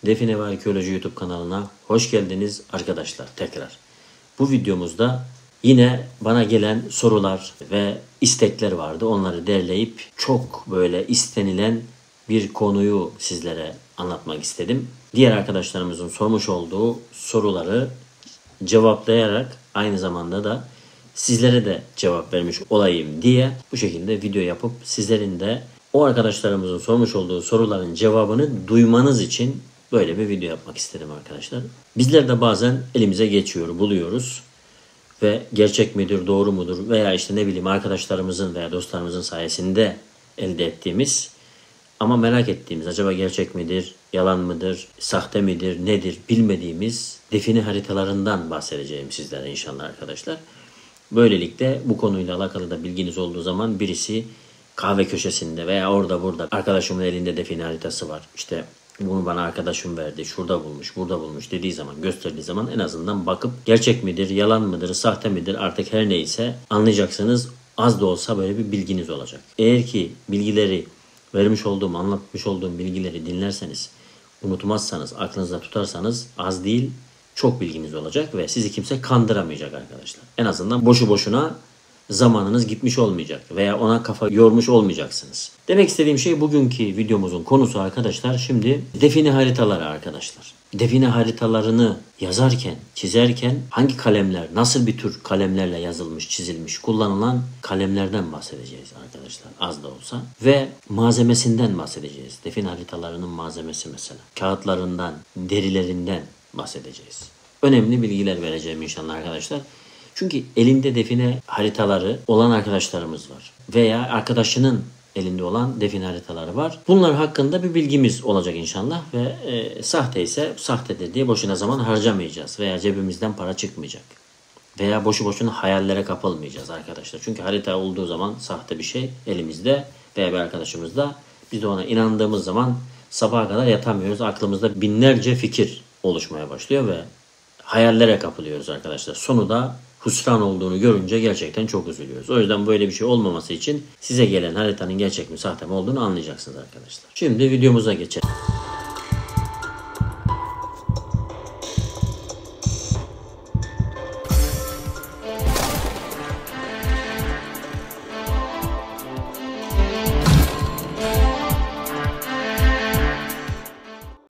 Define ve Arkeoloji YouTube kanalına hoş geldiniz arkadaşlar tekrar. Bu videomuzda yine bana gelen sorular ve istekler vardı. Onları derleyip çok böyle istenilen bir konuyu sizlere anlatmak istedim. Diğer arkadaşlarımızın sormuş olduğu soruları cevaplayarak aynı zamanda da sizlere de cevap vermiş olayım diye bu şekilde video yapıp sizlerin de o arkadaşlarımızın sormuş olduğu soruların cevabını duymanız için böyle bir video yapmak istedim arkadaşlar. Bizler de bazen elimize geçiyor, buluyoruz ve gerçek midir, doğru mudur veya işte ne bileyim arkadaşlarımızın veya dostlarımızın sayesinde elde ettiğimiz ama merak ettiğimiz acaba gerçek midir, yalan mıdır, sahte midir, nedir bilmediğimiz define haritalarından bahsedeceğim sizlere inşallah arkadaşlar. Böylelikle bu konuyla alakalı da bilginiz olduğu zaman birisi kahve köşesinde veya orada burada arkadaşımın elinde define haritası var. İşte bunu bana arkadaşım verdi, şurada bulmuş, burada bulmuş dediği zaman, gösterdiği zaman en azından bakıp gerçek midir, yalan mıdır, sahte midir artık her neyse anlayacaksınız. Az da olsa böyle bir bilginiz olacak. Eğer ki bilgileri vermiş olduğum, anlatmış olduğum bilgileri dinlerseniz, unutmazsanız, aklınızda tutarsanız az değil çok bilginiz olacak ve sizi kimse kandıramayacak arkadaşlar. En azından boşu boşuna zamanınız gitmiş olmayacak veya ona kafa yormuş olmayacaksınız. Demek istediğim şey bugünkü videomuzun konusu arkadaşlar şimdi define haritaları arkadaşlar. Define haritalarını yazarken, çizerken hangi kalemler, nasıl bir tür kalemlerle yazılmış, çizilmiş, kullanılan kalemlerden bahsedeceğiz arkadaşlar az da olsa. Ve malzemesinden bahsedeceğiz. Define haritalarının malzemesi mesela. Kağıtlarından, derilerinden bahsedeceğiz. Önemli bilgiler vereceğim inşallah arkadaşlar. Çünkü elinde define haritaları olan arkadaşlarımız var. Veya arkadaşının elinde olan define haritaları var. Bunlar hakkında bir bilgimiz olacak inşallah. Ve sahte ise sahtedir diye boşuna zaman harcamayacağız. Veya cebimizden para çıkmayacak. Veya boşu boşuna hayallere kapılmayacağız arkadaşlar. Çünkü harita olduğu zaman sahte bir şey elimizde veya bir arkadaşımızda. Biz de ona inandığımız zaman sabaha kadar yatamıyoruz. Aklımızda binlerce fikir oluşmaya başlıyor ve hayallere kapılıyoruz arkadaşlar. Sonu da husran olduğunu görünce gerçekten çok üzülüyoruz. O yüzden böyle bir şey olmaması için size gelen haritanın gerçek mi sahte mi olduğunu anlayacaksınız arkadaşlar. Şimdi videomuza geçelim.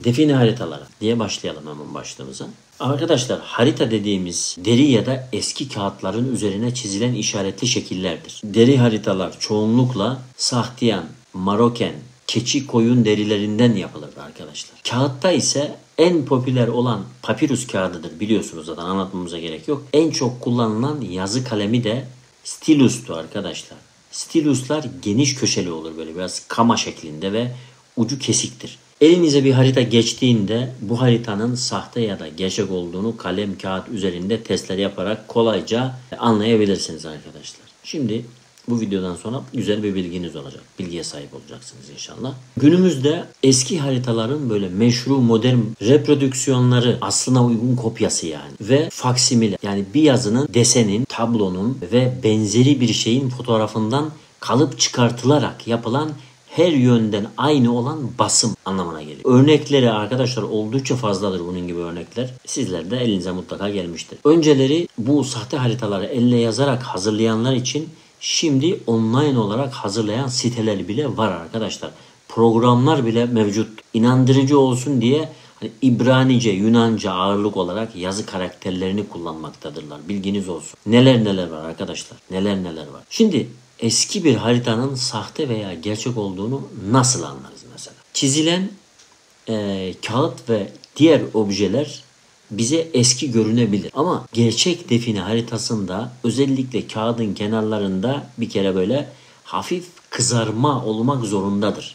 Define haritaları diye başlayalım hemen başlığımıza. Arkadaşlar harita dediğimiz deri ya da eski kağıtların üzerine çizilen işaretli şekillerdir. Deri haritalar çoğunlukla Sahtiyan, Maroken, keçi koyun derilerinden yapılırdı arkadaşlar. Kağıtta ise en popüler olan papirüs kağıdıdır biliyorsunuz zaten anlatmamıza gerek yok. En çok kullanılan yazı kalemi de stilustu arkadaşlar. Stiluslar geniş köşeli olur böyle biraz kama şeklinde ve ucu kesiktir. Elinize bir harita geçtiğinde bu haritanın sahte ya da gerçek olduğunu kalem kağıt üzerinde testler yaparak kolayca anlayabilirsiniz arkadaşlar. Şimdi bu videodan sonra güzel bir bilginiz olacak. Bilgiye sahip olacaksınız inşallah. Günümüzde eski haritaların böyle meşru modern reprodüksiyonları aslına uygun kopyası yani. Ve faksimile yani bir yazının, desenin, tablonun ve benzeri bir şeyin fotoğrafından kalıp çıkartılarak yapılan her yönden aynı olan basım anlamına geliyor. Örnekleri arkadaşlar oldukça fazladır bunun gibi örnekler. Sizler de elinize mutlaka gelmiştir. Önceleri bu sahte haritaları elle yazarak hazırlayanlar için şimdi online olarak hazırlayan siteler bile var arkadaşlar. Programlar bile mevcut. İnandırıcı olsun diye hani İbranice, Yunanca ağırlık olarak yazı karakterlerini kullanmaktadırlar. Bilginiz olsun. Neler var arkadaşlar. Neler var. Şimdi eski bir haritanın sahte veya gerçek olduğunu nasıl anlarız mesela? Çizilen kağıt ve diğer objeler bize eski görünebilir. Ama gerçek define haritasında özellikle kağıdın kenarlarında bir kere böyle hafif kızarma olmak zorundadır.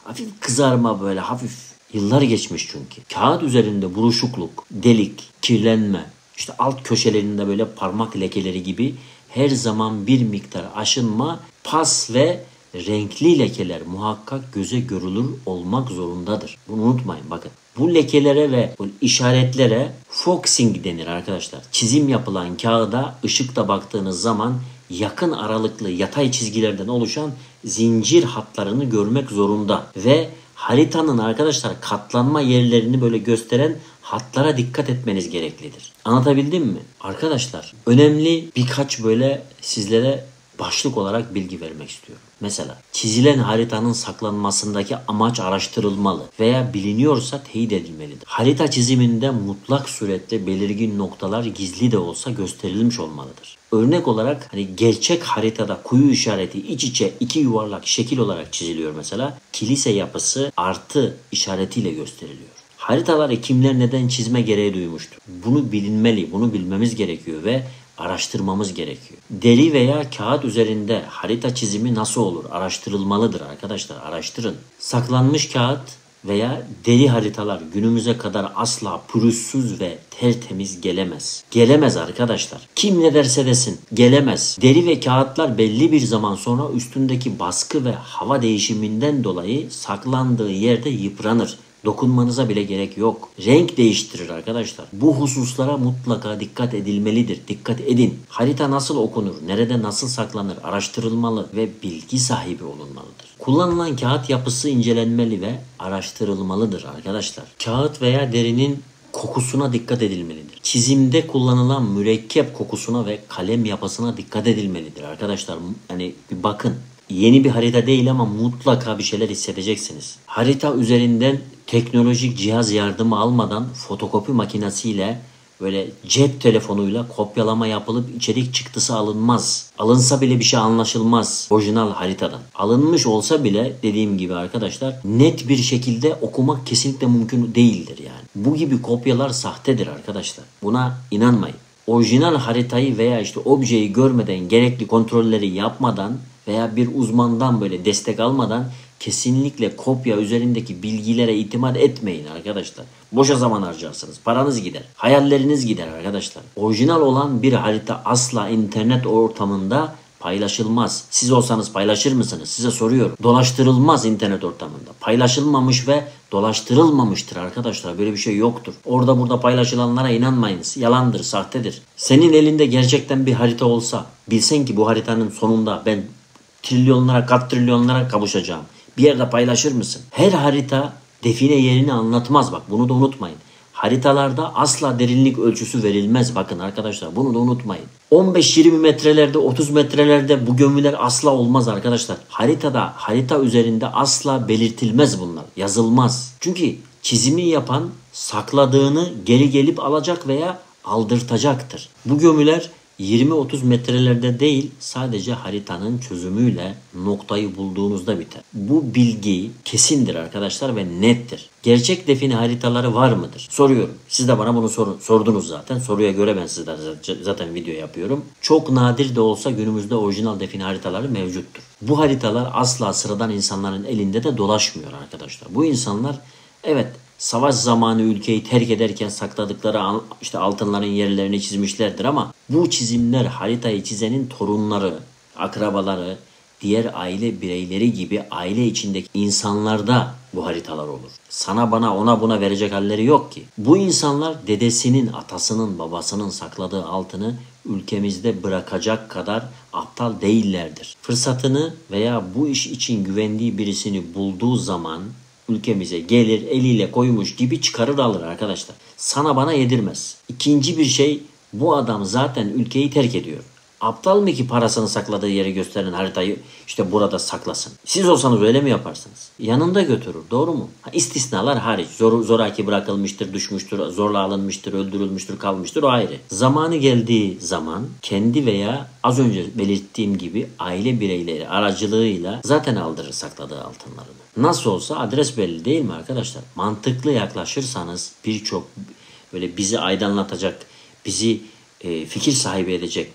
Hafif kızarma böyle hafif yıllar geçmiş çünkü. Kağıt üzerinde buruşukluk, delik, kirlenme, işte alt köşelerinde böyle parmak lekeleri gibi her zaman bir miktar aşınma, pas ve renkli lekeler muhakkak göze görülür olmak zorundadır. Bunu unutmayın bakın. Bu lekelere ve bu işaretlere foxing denir arkadaşlar. Çizim yapılan kağıda ışıkta baktığınız zaman yakın aralıklı yatay çizgilerden oluşan zincir hatlarını görmek zorunda ve haritanın arkadaşlar katlanma yerlerini böyle gösteren hatlara dikkat etmeniz gereklidir. Anlatabildim mi? Arkadaşlar önemli birkaç böyle sizlere başlık olarak bilgi vermek istiyorum. Mesela çizilen haritanın saklanmasındaki amaç araştırılmalı veya biliniyorsa teyit edilmelidir. Harita çiziminde mutlak surette belirgin noktalar gizli de olsa gösterilmiş olmalıdır. Örnek olarak gerçek haritada kuyu işareti iç içe iki yuvarlak şekil olarak çiziliyor mesela. Kilise yapısı artı işaretiyle gösteriliyor. Haritaları kimler neden çizme gereği duymuştur? Bunu bilinmeli, bunu bilmemiz gerekiyor ve araştırmamız gerekiyor. Deri veya kağıt üzerinde harita çizimi nasıl olur? Araştırılmalıdır arkadaşlar. Araştırın. Saklanmış kağıt veya deri haritalar günümüze kadar asla pürüzsüz ve tertemiz gelemez. Gelemez arkadaşlar. Kim ne derse desin gelemez. Deri ve kağıtlar belli bir zaman sonra üstündeki baskı ve hava değişiminden dolayı saklandığı yerde yıpranır. Dokunmanıza bile gerek yok. Renk değiştirir arkadaşlar. Bu hususlara mutlaka dikkat edilmelidir. Dikkat edin. Harita nasıl okunur? Nerede nasıl saklanır? Araştırılmalı ve bilgi sahibi olunmalıdır. Kullanılan kağıt yapısı incelenmeli ve araştırılmalıdır arkadaşlar. Kağıt veya derinin kokusuna dikkat edilmelidir. Çizimde kullanılan mürekkep kokusuna ve kalem yapısına dikkat edilmelidir arkadaşlar. Bir bakın. Yeni bir harita değil ama mutlaka bir şeyler hissedeceksiniz. Harita üzerinden teknolojik cihaz yardımı almadan fotokopi makinesiyle böyle cep telefonuyla kopyalama yapılıp içerik çıktısı alınmaz. Alınsa bile bir şey anlaşılmaz orijinal haritadan. Alınmış olsa bile dediğim gibi arkadaşlar net bir şekilde okumak kesinlikle mümkün değildir yani. Bu gibi kopyalar sahtedir arkadaşlar. Buna inanmayın. Orijinal haritayı veya objeyi görmeden gerekli kontrolleri yapmadan veya bir uzmandan böyle destek almadan kesinlikle kopya üzerindeki bilgilere itimat etmeyin arkadaşlar. Boşa zaman harcarsınız. Paranız gider. Hayalleriniz gider arkadaşlar. Orijinal olan bir harita asla internet ortamında paylaşılmaz. Siz olsanız paylaşır mısınız? Size soruyorum. Dolaştırılmaz internet ortamında. Paylaşılmamış ve dolaştırılmamıştır arkadaşlar. Böyle bir şey yoktur. Orada burada paylaşılanlara inanmayınız. Yalandır, sahtedir. Senin elinde gerçekten bir harita olsa, bilsen ki bu haritanın sonunda ben trilyonlara, katrilyonlara kavuşacağım. Bir yerde paylaşır mısın? Her harita define yerini anlatmaz. Bak bunu da unutmayın. Haritalarda asla derinlik ölçüsü verilmez. Bakın arkadaşlar bunu da unutmayın. 15-20 metrelerde 30 metrelerde bu gömüler asla olmaz arkadaşlar. Harita üzerinde asla belirtilmez bunlar. Yazılmaz. Çünkü çizimi yapan sakladığını geri gelip alacak veya aldırtacaktır. Bu gömüler 20-30 metrelerde değil sadece haritanın çözümüyle noktayı bulduğunuzda biter. Bu bilgi kesindir arkadaşlar ve nettir. Gerçek define haritaları var mıdır? Soruyorum. Siz de bana bunu sordunuz zaten. Soruya göre ben sizlere zaten video yapıyorum. Çok nadir de olsa günümüzde orijinal define haritaları mevcuttur. Bu haritalar asla sıradan insanların elinde de dolaşmıyor arkadaşlar. Bu insanlar evet savaş zamanı ülkeyi terk ederken sakladıkları altınların yerlerini çizmişlerdir ama bu çizimler haritayı çizenin torunları, akrabaları, diğer aile bireyleri gibi aile içindeki insanlarda bu haritalar olur. Sana bana ona buna verecek halleri yok ki. Bu insanlar dedesinin, atasının, babasının sakladığı altını ülkemizde bırakacak kadar aptal değillerdir. Fırsatını veya bu iş için güvendiği birisini bulduğu zaman ülkemize gelir eliyle koymuş gibi çıkarır alır arkadaşlar. Sana bana yedirmez. İkinci bir şey bu adam zaten ülkeyi terk ediyor. Aptal mı ki parasını sakladığı yeri gösteren haritayı burada saklasın? Siz olsanız öyle mi yaparsınız? Yanında götürür. Doğru mu? İstisnalar hariç. Zoraki bırakılmıştır, düşmüştür, zorla alınmıştır, öldürülmüştür, kalmıştır. O ayrı. Zamanı geldiği zaman kendi veya az önce belirttiğim gibi aile bireyleri aracılığıyla zaten aldırır sakladığı altınlarını. Nasıl olsa adres belli değil mi arkadaşlar? Mantıklı yaklaşırsanız birçok böyle bizi aydınlatacak, bizi fikir sahibi edecek,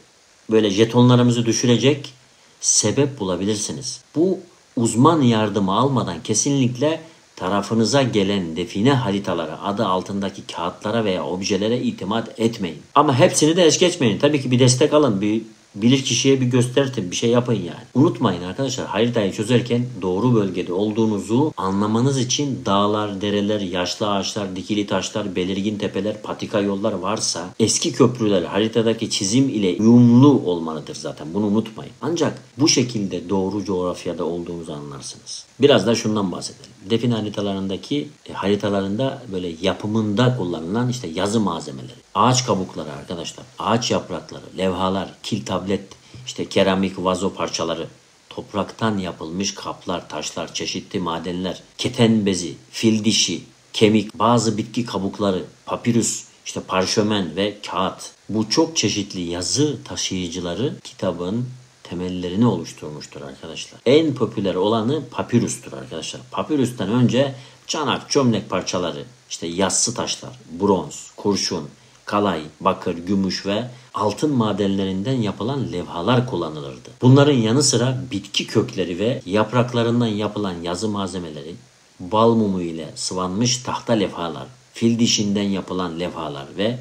böyle jetonlarımızı düşürecek sebep bulabilirsiniz. Bu uzman yardımı almadan kesinlikle tarafınıza gelen define haritalara, adı altındaki kağıtlara veya objelere itimat etmeyin. Ama hepsini de es geçmeyin. Tabii ki bir destek alın, bir bilir kişiye bir göstertin, bir şey yapın yani. Unutmayın arkadaşlar, haritayı çözerken doğru bölgede olduğunuzu anlamanız için dağlar, dereler, yaşlı ağaçlar, dikili taşlar, belirgin tepeler, patika yollar varsa eski köprüler haritadaki çizim ile uyumlu olmalıdır zaten. Bunu unutmayın. Ancak bu şekilde doğru coğrafyada olduğunuzu anlarsınız. Biraz da şundan bahsedelim. define haritalarındaki haritalarında böyle yapımında kullanılan işte yazı malzemeleri, ağaç kabukları arkadaşlar, ağaç yaprakları, levhalar, kil tablet, işte keramik vazo parçaları, topraktan yapılmış kaplar, taşlar, çeşitli madenler, keten bezi, fil dişi, kemik, bazı bitki kabukları, papirüs, işte parşömen ve kağıt. Bu çok çeşitli yazı taşıyıcıları kitabın temellerini oluşturmuştur arkadaşlar. En popüler olanı papirüstür arkadaşlar. Papirüsten önce çanak, çömlek parçaları, işte yassı taşlar, bronz, kurşun, kalay, bakır, gümüş ve altın madenlerinden yapılan levhalar kullanılırdı. Bunların yanı sıra bitki kökleri ve yapraklarından yapılan yazı malzemeleri, bal mumu ile sıvanmış tahta levhalar, fil dişinden yapılan levhalar ve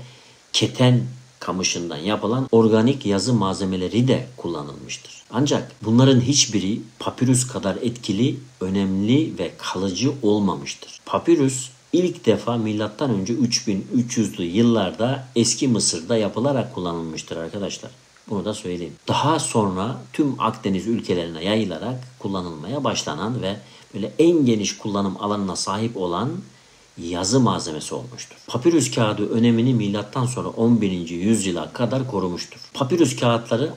keten kamışından yapılan organik yazı malzemeleri de kullanılmıştır. Ancak bunların hiçbiri papirüs kadar etkili, önemli ve kalıcı olmamıştır. Papirüs ilk defa M.Ö. 3300'lü yıllarda eski Mısır'da yapılarak kullanılmıştır arkadaşlar. Bunu da söyleyeyim. Daha sonra tüm Akdeniz ülkelerine yayılarak kullanılmaya başlanan ve böyle en geniş kullanım alanına sahip olan yazı malzemesi olmuştur. Papirüs kağıdı önemini milattan sonra 11. yüzyıla kadar korumuştur. Papirüs kağıtları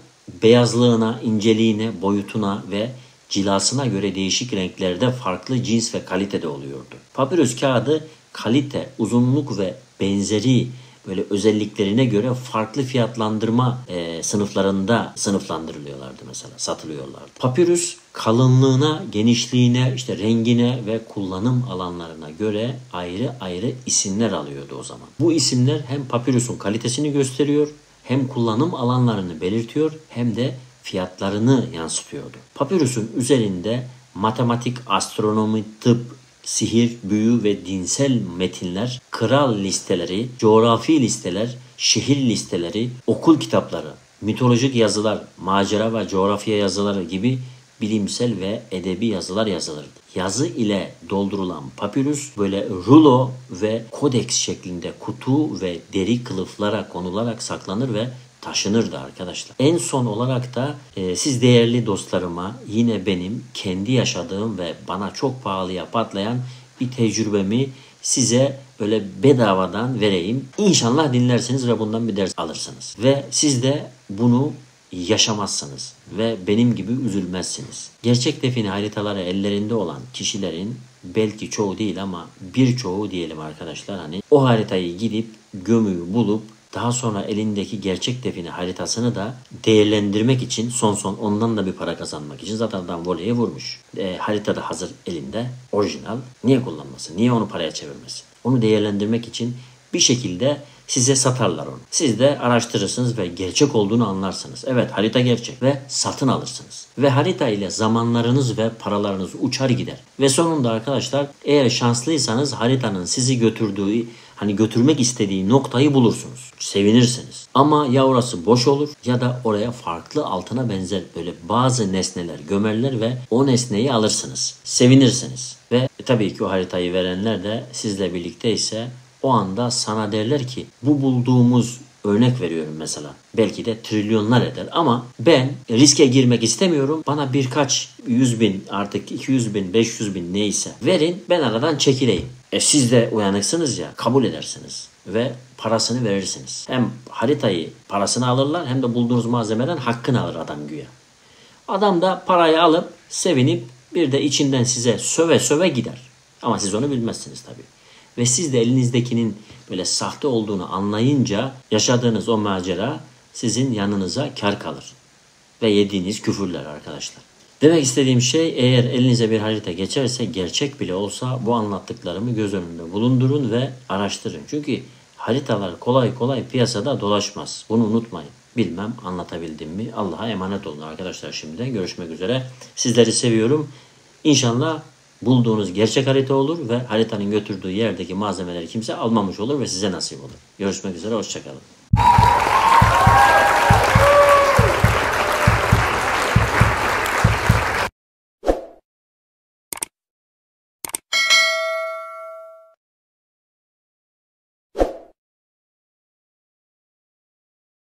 beyazlığına, inceliğine, boyutuna ve cilasına göre değişik renklerde farklı cins ve kalitede oluyordu. Papirüs kağıdı kalite, uzunluk ve benzeri böyle özelliklerine göre farklı fiyatlandırma sınıflarında sınıflandırılıyorlardı mesela, satılıyorlardı. Papirüs kalınlığına, genişliğine, işte rengine ve kullanım alanlarına göre ayrı ayrı isimler alıyordu o zaman. Bu isimler hem papirüsün kalitesini gösteriyor, hem kullanım alanlarını belirtiyor, hem de fiyatlarını yansıtıyordu. Papirüsün üzerinde matematik, astronomi, tıp, sihir, büyü ve dinsel metinler, kral listeleri, coğrafi listeler, şehir listeleri, okul kitapları, mitolojik yazılar, macera ve coğrafya yazıları gibi bilimsel ve edebi yazılar yazılırdı. Yazı ile doldurulan papirüs böyle rulo ve kodeks şeklinde kutu ve deri kılıflara konularak saklanır ve taşınırdı arkadaşlar. En son olarak da siz değerli dostlarıma yine benim kendi yaşadığım ve bana çok pahalıya patlayan bir tecrübemi size böyle bedavadan vereyim. İnşallah dinlersiniz ve bundan bir ders alırsınız. Ve siz de bunu yaşamazsınız ve benim gibi üzülmezsiniz. Gerçek define haritaları ellerinde olan kişilerin belki çoğu değil ama birçoğu diyelim arkadaşlar, hani o haritayı gidip gömüyü bulup daha sonra elindeki gerçek define haritasını da değerlendirmek için son ondan da bir para kazanmak için zaten adam voleye vurmuş. Harita da hazır elinde, orijinal. Niye kullanmasın? Niye onu paraya çevirmesin? Onu değerlendirmek için bir şekilde size satarlar onu. Siz de araştırırsınız ve gerçek olduğunu anlarsınız. Evet, harita gerçek ve satın alırsınız. Ve harita ile zamanlarınız ve paralarınız uçar gider. Ve sonunda arkadaşlar, eğer şanslıysanız haritanın sizi götürdüğü, hani götürmek istediği noktayı bulursunuz. Sevinirsiniz. Ama ya orası boş olur ya da oraya farklı altına benzer böyle bazı nesneler gömerler ve o nesneyi alırsınız. Sevinirsiniz. Ve tabii ki o haritayı verenler de sizle birlikte ise o anda sana derler ki bu bulduğumuz, örnek veriyorum mesela, belki de trilyonlar eder ama ben riske girmek istemiyorum. Bana birkaç 100.000, artık 200.000, 500.000 neyse verin, ben aradan çekileyim. Siz de uyanıksınız ya, kabul edersiniz ve parasını verirsiniz. Hem haritayı parasını alırlar hem de bulduğunuz malzemeden hakkını alır adam güya. Adam da parayı alıp sevinip bir de içinden size söve söve gider. Ama siz onu bilmezsiniz tabii. Ve siz de elinizdekinin böyle sahte olduğunu anlayınca yaşadığınız o macera sizin yanınıza kar kalır. Ve yediğiniz küfürler arkadaşlar. Demek istediğim şey, eğer elinize bir harita geçerse, gerçek bile olsa bu anlattıklarımı göz önünde bulundurun ve araştırın. Çünkü haritalar kolay kolay piyasada dolaşmaz. Bunu unutmayın. Bilmem anlatabildim mi? Allah'a emanet olun arkadaşlar şimdiden. Görüşmek üzere. Sizleri seviyorum. İnşallah bulduğunuz gerçek harita olur ve haritanın götürdüğü yerdeki malzemeleri kimse almamış olur ve size nasip olur. Görüşmek üzere, hoşça kalın.